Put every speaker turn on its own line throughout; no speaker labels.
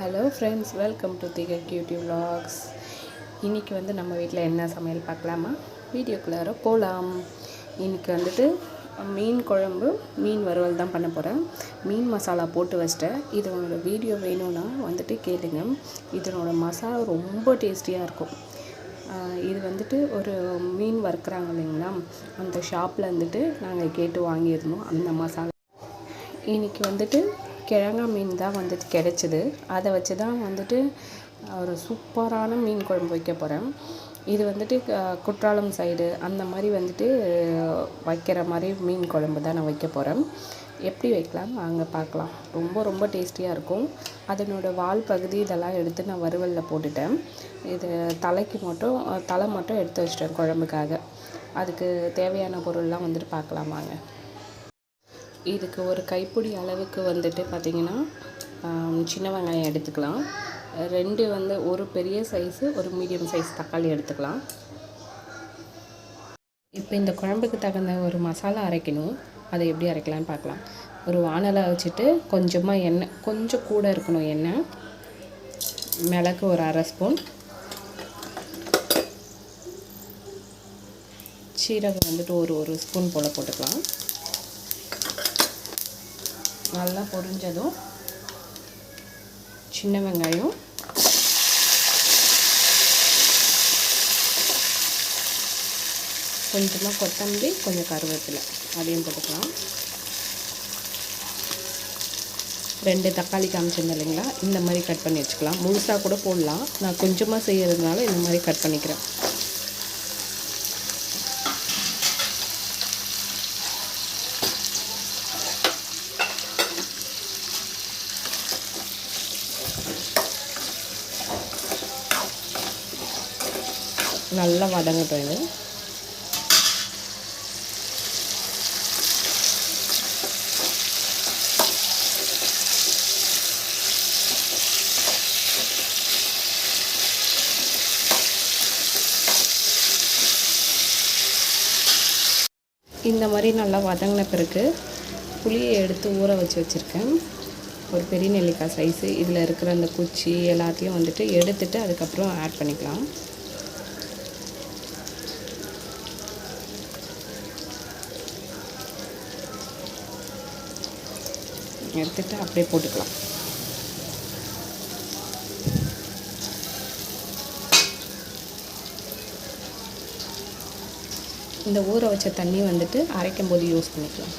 Hello friends, welcome to திகர் cutie vlogs. இன்றைக்கி நம்ம வீட்டில் என்ன சமையல் பார்க்கலாமா? வீடியோக்குள்ளார போகலாம். இன்றைக்கி மீன் குழம்பு, மீன் வறுவல் தான் பண்ண போகிறேன். மீன் மசாலா போட்டு வச்சிட்டேன். இதனோட வீடியோ வேணும்னா கேளுங்க. இதனோட மசாலா ரொம்ப டேஸ்டியாக இருக்கும். இது ஒரு மீன் வறுக்கிறாங்க இல்லைங்களா, அந்த ஷாப்பில் நாங்கள் கேட்டு வாங்கியிருந்தோம் அந்த மசாலா. இன்றைக்கி கிழங்கா மீன் தான் கிடச்சிது. அதை வச்சு தான் ஒரு சூப்பரான மீன் குழம்பு வைக்க போகிறேன். இது குற்றாலம் சைடு அந்த மாதிரி வைக்கிற மாதிரி மீன் குழம்பு தான் நான் வைக்க போகிறேன். எப்படி வைக்கலாம் வாங்க பார்க்கலாம். ரொம்ப ரொம்ப டேஸ்டியாக இருக்கும். அதனோட வால் பகுதி இதெல்லாம் எடுத்து நான் வறுவலில் போட்டுட்டேன். இது தலை மட்டும் எடுத்து வச்சிட்டேன் குழம்புக்காக. அதுக்கு தேவையான பொருள்லாம் பார்க்கலாம் வாங்க. இதுக்கு ஒரு கைப்பிடி அளவுக்கு பார்த்திங்கன்னா சின்ன வெங்காயம் எடுத்துக்கலாம். ஒரு பெரிய சைஸு, ஒரு மீடியம் சைஸ் தக்காளி எடுத்துக்கலாம். இப்போ இந்த குழம்புக்கு தகுந்த ஒரு மசாலா அரைக்கணும். அதை எப்படி அரைக்கலான்னு பார்க்கலாம். ஒரு வானலை வச்சுட்டு கொஞ்சமாக எண்ணெய், கொஞ்சம் கூட இருக்கணும் எண்ணெய். மிளகு ஒரு அரை ஸ்பூன், சீரகம் ஒரு ஸ்பூன் போல் போட்டுக்கலாம். நல்லா பொரிஞ்சதும் சின்ன வெங்காயம், கொஞ்சமாக கொத்தமல்லி, கொஞ்சம் கருவேப்பிலை அதையும் போட்டுக்கலாம். 2 தக்காளி காமிச்சிருந்தேன் இல்லைங்களா, இந்த மாதிரி கட் பண்ணி வச்சுக்கலாம். முழுசாக கூட போடலாம். நான் கொஞ்சமாக செய்கிறதுனால இந்த மாதிரி கட் பண்ணிக்கிறேன். நல்லா வதங்கட்டும் இது. இந்த மாதிரி நல்லா வதங்கின பிறகு புளியை எடுத்து ஊற வச்சுருக்கேன். ஒரு பெரிய நெல்லிக்காய் சைஸு. இதில் இருக்கிற அந்த குச்சி எல்லாத்தையும் எடுத்துட்டு அதுக்கப்புறம் ஆட் பண்ணிக்கலாம். எடுத்துட்டு அப்படியே போட்டுக்கலாம். இந்த ஊற வச்ச தண்ணி அரைக்கும் போது யூஸ் பண்ணிக்கலாம்.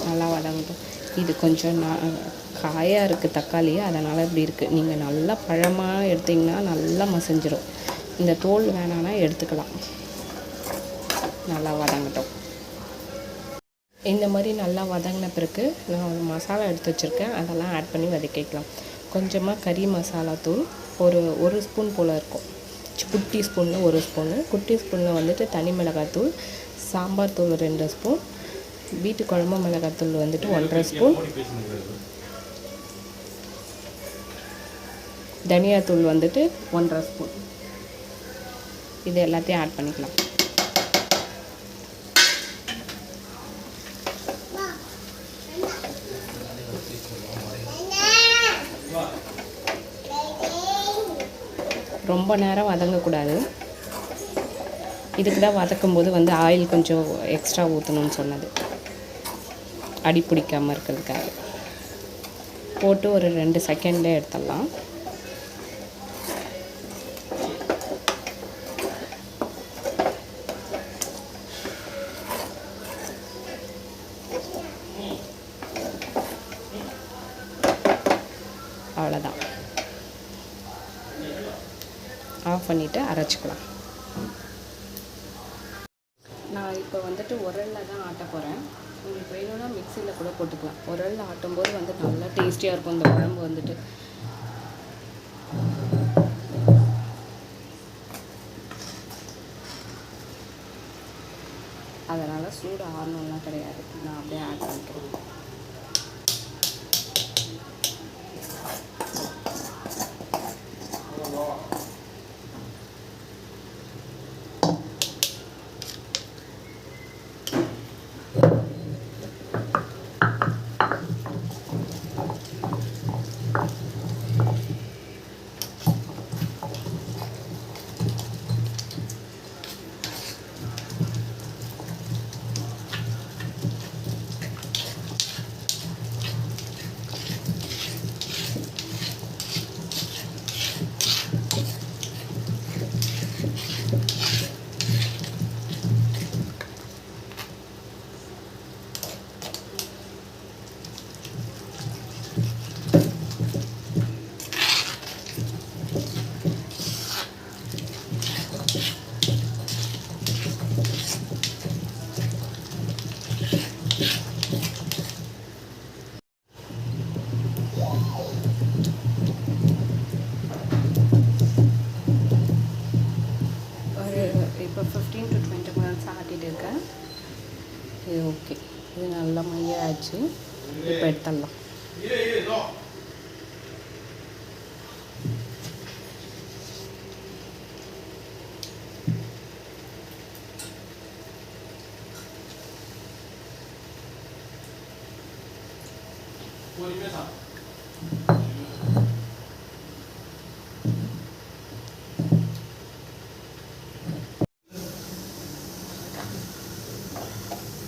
நல்லா வதங்கட்டும். இது கொஞ்சம் காயாக இருக்குது தக்காளி, அதனால் இப்படி இருக்குது. நீங்கள் நல்லா பழமாக எடுத்திங்கன்னா நல்லா மசிஞ்சிரும். இந்த தோல் வேணான்னா எடுத்துக்கலாம். நல்லா வதங்கட்டும். இந்த மாதிரி நல்லா வதங்கின பிறகு நான் ஒரு மசாலா எடுத்து வச்சுருக்கேன். அதெல்லாம் ஆட் பண்ணி வதக்கிக்கலாம். கொஞ்சமாக கறி மசாலா தூள் ஒரு ஸ்பூன் போல் இருக்கும். குட்டி ஸ்பூனில் 1 ஸ்பூனு. குட்டி ஸ்பூனில் தனி மிளகாத்தூள், சாம்பார் தூள் 2 ஸ்பூன், வீட்டு குழம்பு மிளகாத்தூள் 1.5 ஸ்பூன், தனியாத்தூள் 1.5 ஸ்பூன். இது எல்லாத்தையும் ஆட் பண்ணிக்கலாம். ரொம்ப நேரம் வதங்கக்கூடாது. இதுக்கு தான் வதக்கும்போது ஆயில் கொஞ்சம் எக்ஸ்ட்ரா ஊற்றணும்னு சொன்னது, அடி பிடிக்காமல் இருக்கிறதுக்காக. போட்டு ஒரு 2 செகண்ட்லேயே எடுத்துடலாம். அவ்வளோதான். ஆஃப் பண்ணிவிட்டு அரைச்சிக்கலாம். நான் இப்போ உரலில் தான் ஆட்ட போகிறேன். உங்களுக்கு வேணும்னா மிக்சியில் கூட போட்டுக்கலாம். உரலில் ஆட்டும்போது நல்லா டேஸ்டியாக இருக்கும் இந்த குழம்பு. அதனால் சூடு ஆறணும்லாம் கிடையாது. நான் அப்படியே ஆட் பண்ணிக்கிறேன். இப்போ 15 to 20 மினிட்ஸ் ஆட்டிகிட்டு இருக்கேன். இது ஓகே, இது நல்லா மையாச்சு. இப்போ எடுத்துடலாம்.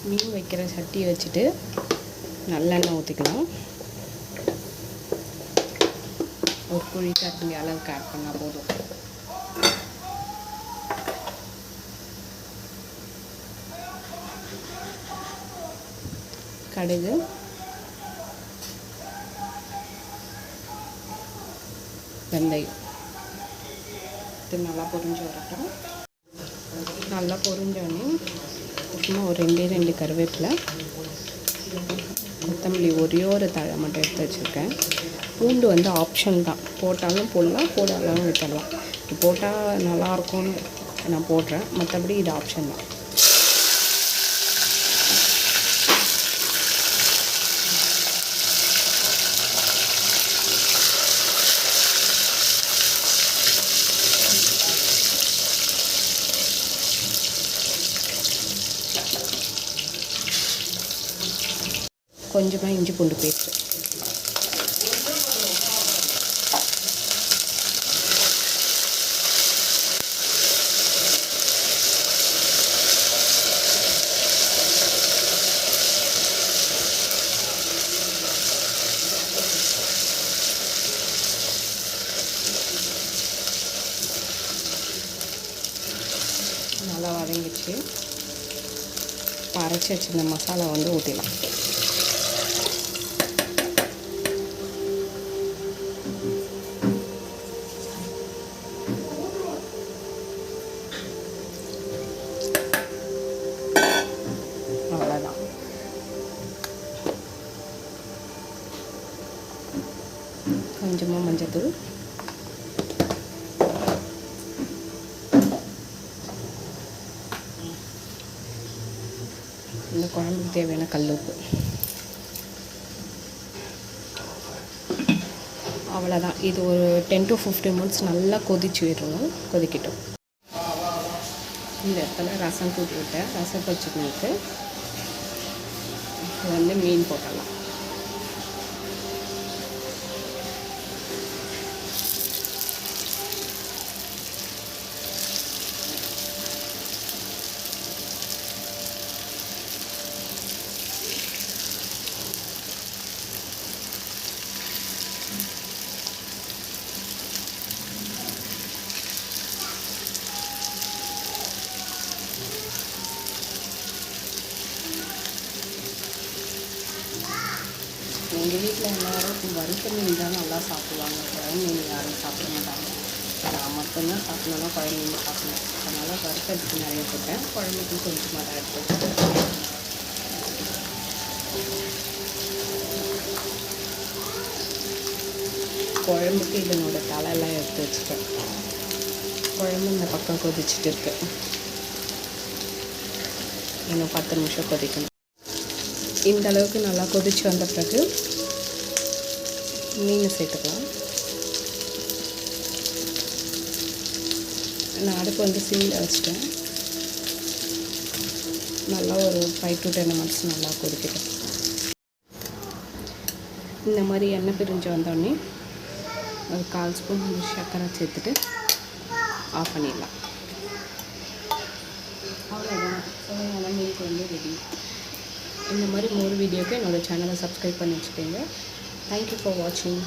மீன் வைக்கிற சட்டியை வச்சுட்டு நல்லெண்ணெய் ஊற்றிக்கலாம். ஒரு குழி கரண்டி அளவுக்கு ஆட் பண்ணால் போதும். கடுகு, வெந்தயம் இது நல்லா பொரிஞ்சு வரட்டும். நல்லா பொரிஞ்சோடனே சும்மா ஒரு 2 கருவேப்பிலை, கொத்தமல்லி ஒரே ஒரு தழை மட்டும் எடுத்து வச்சுருக்கேன். பூண்டு வந்து ஆப்ஷன் தான், போட்டாலும் போடலாம், போடாலும் விட்டுடலாம். இது போட்டால் நல்லாயிருக்கும்னு நான் போடுறேன், மற்றபடி இது ஆப்ஷன் தான். கொஞ்சமாக இஞ்சி பூண்டு பேஸ்ட்டு, நல்லா வதங்கிச்சு. அரைச்சி வச்சிருந்த மசாலா வந்து ஊற்றிடலாம். அவ்வளோதான். கொஞ்சமாக மஞ்சத்தூள், இந்த குழம்புக்கு தேவையான கல்லுப்பு. அவ்வளோதான். இது ஒரு 10 to 15 மினிட்ஸ் நல்லா கொதிச்சு விடணும். கொதிக்கட்டும். இந்த இடத்துல ரசம் கூட்டி விட்டேன். ரசம் கொதிச்சுட்டு இப்போ வந்து மீன் போட்டலாம். எங்கள் வீட்டில் எல்லோரும் வறுத்த மீன் தான் நல்லா சாப்பிடுவாங்க. குழம்பு மீன் யாரும் சாப்பிட மாட்டாங்க. நான் மட்டும்தான் சாப்பிடணும்னா குழம்பு மீன் சாப்பிடணும். அதனால் வறுக்கிறதுக்கு நிறைய போட்டேன். குழம்புக்கு கொஞ்சமாக தான் எடுத்து. குழம்புக்கு இதனோட தலையெல்லாம் எடுத்து வச்சுட்டேன். குழம்பு இந்த பக்கம் கொதிச்சுட்டு இருக்கு. இன்னும் 10 நிமிஷம் கொதிக்கணும். இந்த அளவுக்கு நல்லா கொதிச்சு வந்த பிறகு மீன் சேர்த்துக்கலாம். நான் அடுப்பு வந்து சிம்மில் வச்சுட்டேன். நல்லா ஒரு 5 to 10 மினிட்ஸ் நல்லா கொதிக்கட்டும். இந்த மாதிரி எண்ணெய் பிரிஞ்சு வந்தோடனே ஒரு 1/4 ஸ்பூன் சர்க்கரை சேர்த்துட்டு ஆஃப் பண்ணிடலாம். அவ்வளோதான். சுவையான மீன் குழம்பு ரெடி. இந்த மாதிரி மோர் வீடியோக்கு என்னோடய சேனலை சப்ஸ்கிரைப் பண்ணி வச்சுக்கோங்க. தேங்க்யூ ஃபார் வாட்சிங்.